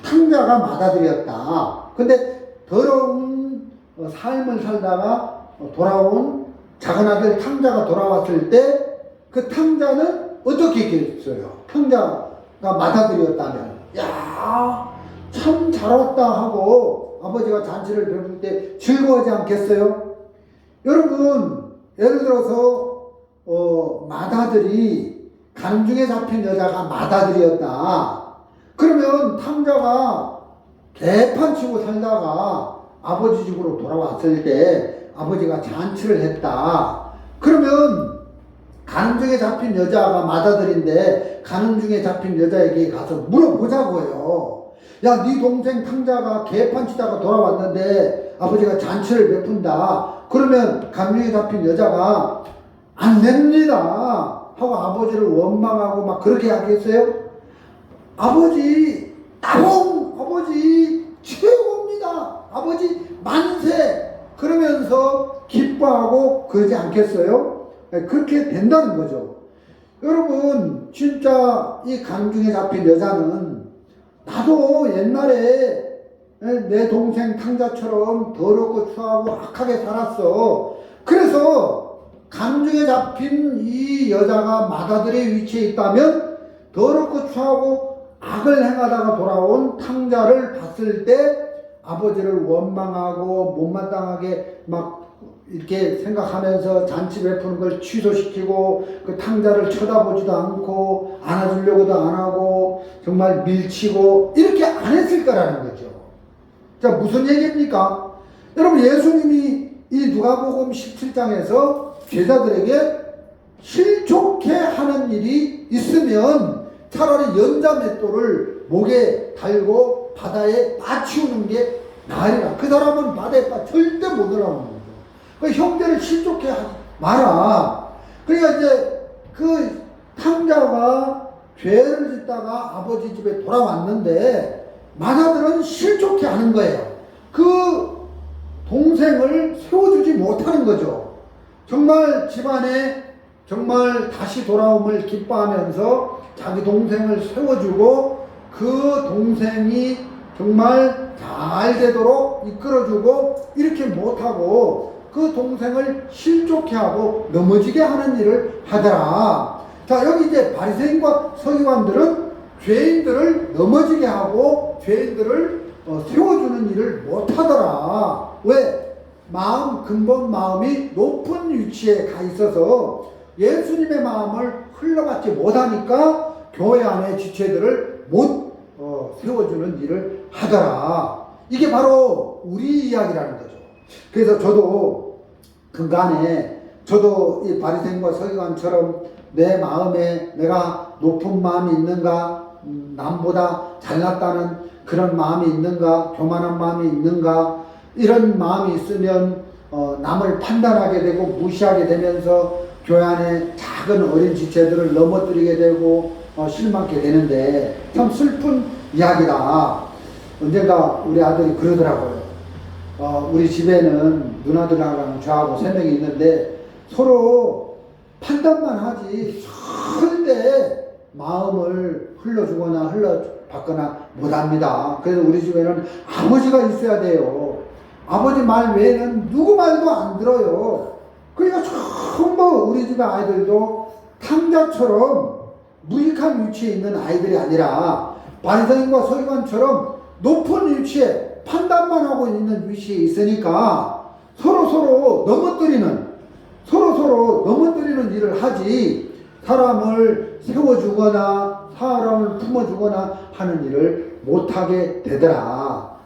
탕자가 마다들이었다. 근데 더러운 삶을 살다가 돌아온 작은 아들 탕자가 돌아왔을 때 그 탕자는 어떻게 했겠어요? 탕자가 맏아들이었다면, 야, 참 잘 왔다 하고 아버지가 잔치를 베풀 때 즐거워하지 않겠어요? 여러분, 예를 들어서 맏아들이 간중에 잡힌 여자가 맏아들이었다. 그러면 탕자가 개판치고 살다가 아버지 집으로 돌아왔을 때 아버지가 잔치를 했다. 그러면 가는 중에 잡힌 여자가 맏아들인데 가는 중에 잡힌 여자에게 가서 물어보자고요. 야, 네 동생 탕자가 개판치다가 돌아왔는데 아버지가 잔치를 베푼다. 그러면 가는 중에 잡힌 여자가 안 됩니다 하고 아버지를 원망하고 막 그렇게 하겠어요? 아버지 따봉, 아버지 최고입니다, 아버지 만세 그러면서 기뻐하고 그러지 않겠어요? 그렇게 된다는 거죠. 여러분, 진짜 이 간중에 잡힌 여자는 나도 옛날에 내 동생 탕자처럼 더럽고 추하고 악하게 살았어. 그래서 간중에 잡힌 이 여자가 맏아들의 위치에 있다면 더럽고 추하고 악을 행하다가 돌아온 탕자를 봤을 때 아버지를 원망하고 못마땅하게 막 이렇게 생각하면서 잔치 베푸는 걸 취소시키고 그 탕자를 쳐다보지도 않고 안아주려고도 안 하고 정말 밀치고 이렇게 안 했을 거라는 거죠. 자, 무슨 얘기입니까? 여러분, 예수님이 이 누가복음 17장에서 제자들에게 실족해 하는 일이 있으면 차라리 연자맷돌을 목에 달고 바다에 빠치우는 게 나으리라. 그 사람은 바다에 절대 못 올라오는 거죠. 그 형제를 실족해 하지 마라. 그러니까 이제 그 탕자가 죄를 짓다가 아버지 집에 돌아왔는데 맏아들은 실족해 하는 거예요. 그 동생을 세워주지 못하는 거죠. 정말 집안에 정말 다시 돌아옴을 기뻐하면서 자기 동생을 세워주고 그 동생이 정말 잘 되도록 이끌어주고 이렇게 못하고 그 동생을 실족해 하고 넘어지게 하는 일을 하더라. 자, 여기 이제 바리새인과 서기관들은 죄인들을 넘어지게 하고 죄인들을 세워주는 일을 못하더라. 왜? 근본 마음이 높은 위치에 가 있어서 예수님의 마음을 흘러받지 못하니까 교회 안의 지체들을 못 세워주는 일을 하더라. 이게 바로 우리 이야기라는 거죠. 그래서 저도 그간에 저도 이 바리새인과 서기관처럼 내 마음에 내가 높은 마음이 있는가, 남보다 잘났다는 그런 마음이 있는가, 교만한 마음이 있는가, 이런 마음이 있으면 남을 판단하게 되고 무시하게 되면서 교회 안에 작은 어린 지체들을 넘어뜨리게 되고 실망하게 되는데 참 슬픈 이야기다. 언젠가 우리 아들이 그러더라고요. 우리 집에는 누나들하고 저하고 3명이 있는데 서로 판단만 하지 절대 마음을 흘러주거나 흘러받거나 못합니다. 그래서 우리 집에는 아버지가 있어야 돼요. 아버지 말 외에는 누구 말도 안 들어요. 그러니까 전부 우리 집의 아이들도 탕자처럼 무익한 위치에 있는 아이들이 아니라 바리새인과 서기관처럼 높은 위치에 판단만 하고 있는 위치에 있으니까 서로 넘어뜨리는 일을 하지 사람을 세워주거나 사람을 품어주거나 하는 일을 못하게 되더라.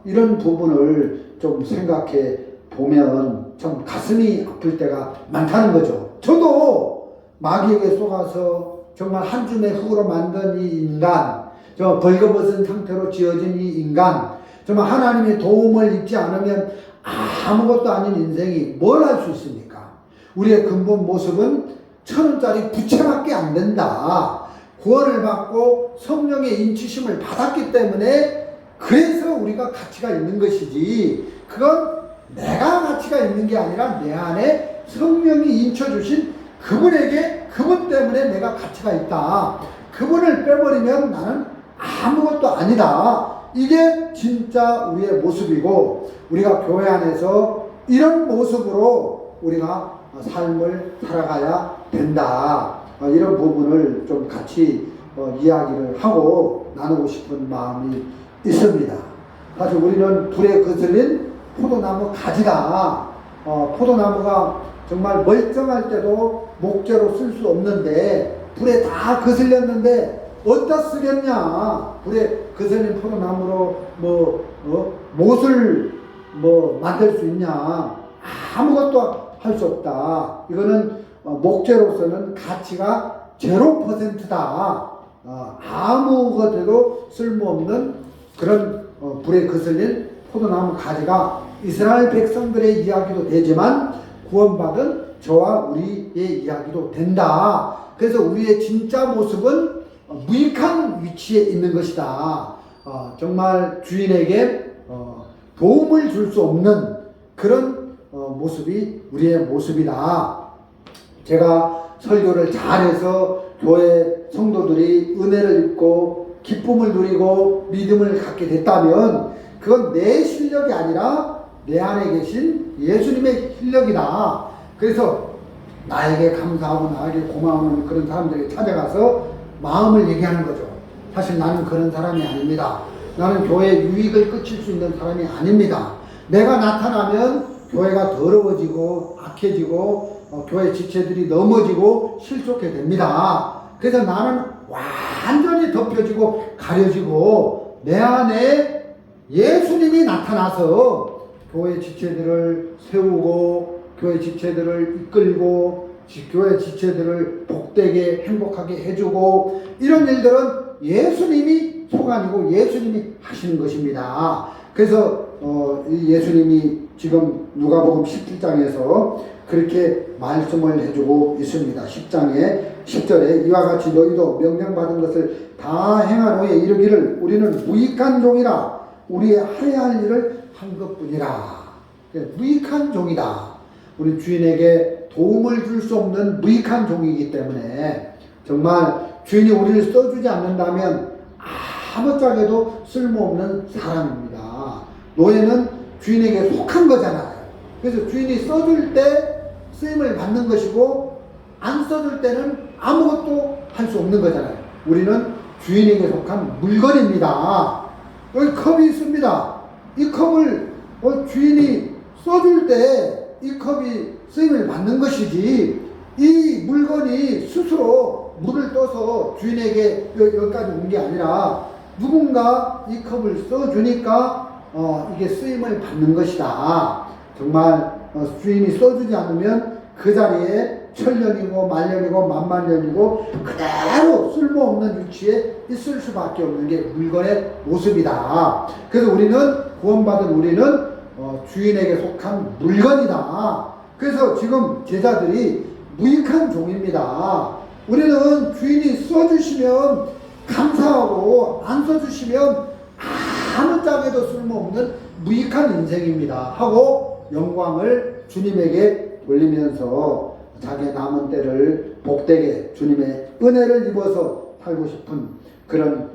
이런 부분을 좀 생각해 보면 참 가슴이 아플 때가 많다는 거죠. 저도 마귀에게 속아서 정말 한 줌의 흙으로 만든 이 인간, 저 벌거벗은 상태로 지어진 이 인간, 정말 하나님의 도움을 입지 않으면 아무것도 아닌 인생이 뭘 할 수 있습니까? 우리의 근본 모습은 1,000원짜리 부채밖에 안 된다. 구원을 받고 성령의 인치심을 받았기 때문에 그래서 우리가 가치가 있는 것이지, 그건 내가 가치가 있는 게 아니라 내 안에 성령이 인쳐주신 그분 때문에 내가 가치가 있다. 그분을 빼버리면 나는 아무것도 아니다. 이게 진짜 우리의 모습이고, 우리가 교회 안에서 이런 모습으로 우리가 삶을 살아가야 된다. 이런 부분을 좀 같이 이야기를 하고 나누고 싶은 마음이 있습니다. 사실 우리는 불에 거슬린 포도나무 가지다. 포도나무가 정말 멀쩡할 때도 목재로 쓸 수 없는데 불에 다 거슬렸는데 어디다 쓰겠냐. 불에 거슬린 포도나무로 못을 만들 수 있냐. 아무것도 할 수 없다. 이거는 목재로서는 가치가 0%다. 아무것에도 쓸모없는 그런 불에 거슬린 포도나무 가지가 이스라엘 백성들의 이야기도 되지만 구원받은 저와 우리의 이야기도 된다. 그래서 우리의 진짜 모습은 무익한 위치에 있는 것이다. 정말 주인에게 도움을 줄 수 없는 그런 모습이 우리의 모습이다. 제가 설교를 잘해서 교회 성도들이 은혜를 입고 기쁨을 누리고 믿음을 갖게 됐다면 그건 내 실력이 아니라 내 안에 계신 예수님의 실력이다. 그래서 나에게 감사하고 나에게 고마운 그런 사람들에게 찾아가서 마음을 얘기하는 거죠. 사실 나는 그런 사람이 아닙니다. 나는 교회 유익을 끝일 수 있는 사람이 아닙니다. 내가 나타나면 교회가 더러워지고 악해지고 교회 지체들이 넘어지고 실족해 됩니다. 그래서 나는 완전히 덮여지고 가려지고 내 안에 예수님이 나타나서 교회 지체들을 세우고 교회 지체들을 이끌고 교회 지체들을 복되게 행복하게 해주고 이런 일들은 예수님이 소관이고 예수님이 하시는 것입니다. 그래서 예수님이 지금 누가복음 17장에서 그렇게 말씀을 해주고 있습니다. 10장에 10절에 이와 같이 너희도 명령받은 것을 다 행한 후에 이르기를 우리는 무익한 종이라 우리의 하여야 할 일을 한 것뿐이라. 무익한 종이다. 우리 주인에게 도움을 줄 수 없는 무익한 종이기 때문에 정말 주인이 우리를 써주지 않는다면 아무짝에도 쓸모없는 사람입니다. 노예는 주인에게 속한 거잖아요. 그래서 주인이 써줄 때 쓰임을 받는 것이고 안 써줄 때는 아무것도 할 수 없는 거잖아요. 우리는 주인에게 속한 물건입니다. 여기 컵이 있습니다. 이 컵을 주인이 써줄 때 이 컵이 쓰임을 받는 것이지 이 물건이 스스로 물을 떠서 주인에게 여기까지 온 게 아니라 누군가 이 컵을 써주니까 이게 쓰임을 받는 것이다. 정말 주인이 써주지 않으면 그 자리에 천년이고 만년이고 만만년이고 그대로 쓸모없는 위치에 있을 수밖에 없는 게 물건의 모습이다. 그래서 우리는 구원받은 우리는 주인에게 속한 물건이다. 그래서 지금 제자들이 무익한 종입니다. 우리는 주인이 써주시면 감사하고 안 써주시면 아무 짝에도 쓸모없는 무익한 인생입니다 하고 영광을 주님에게 돌리면서 자기의 남은 때를 복되게 주님의 은혜를 입어서 살고 싶은 그런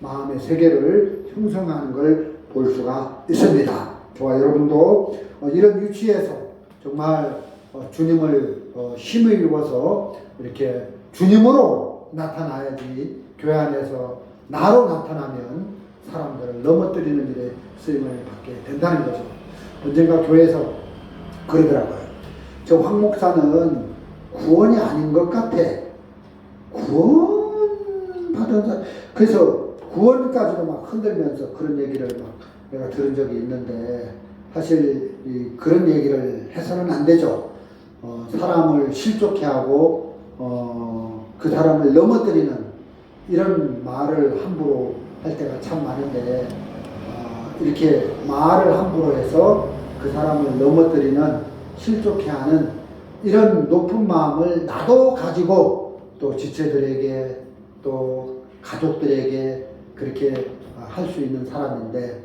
마음의 세계를 형성하는 걸 볼 수가 있습니다. 저와 여러분도 이런 위치에서 정말 주님을 힘입어서 이렇게 주님으로 나타나야지 교회 안에서 나로 나타나면 사람들을 넘어뜨리는 일에 쓰임을 받게 된다는 거죠. 언젠가 교회에서 그러더라고요. 저 황 목사는 구원이 아닌 것 같아. 구원 받은 사람. 그래서 구원까지도 막 흔들면서 그런 얘기를 막 내가 들은 적이 있는데 사실 그런 얘기를 해서는 안 되죠. 사람을 실족해 하고 그 사람을 넘어뜨리는 이런 말을 함부로 할 때가 참 많은데 이렇게 말을 함부로 해서 그 사람을 넘어뜨리는 실족해 하는 이런 높은 마음을 나도 가지고 또 지체들에게 또 가족들에게 그렇게 할 수 있는 사람인데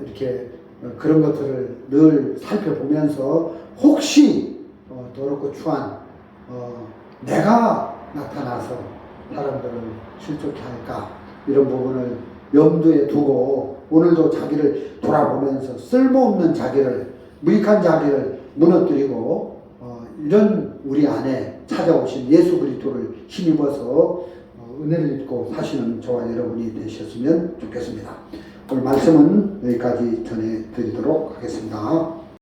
이렇게 그런 것들을 늘 살펴보면서 혹시 더럽고 추한 내가 나타나서 사람들을 실족해 할까 이런 부분을 염두에 두고 오늘도 자기를 돌아보면서 쓸모없는 자기를 무익한 자기를 무너뜨리고 이런 우리 안에 찾아오신 예수 그리스도를 힘입어서 은혜를 입고 사시는 저와 여러분이 되셨으면 좋겠습니다. 오늘 말씀은 여기까지 전해드리도록 하겠습니다.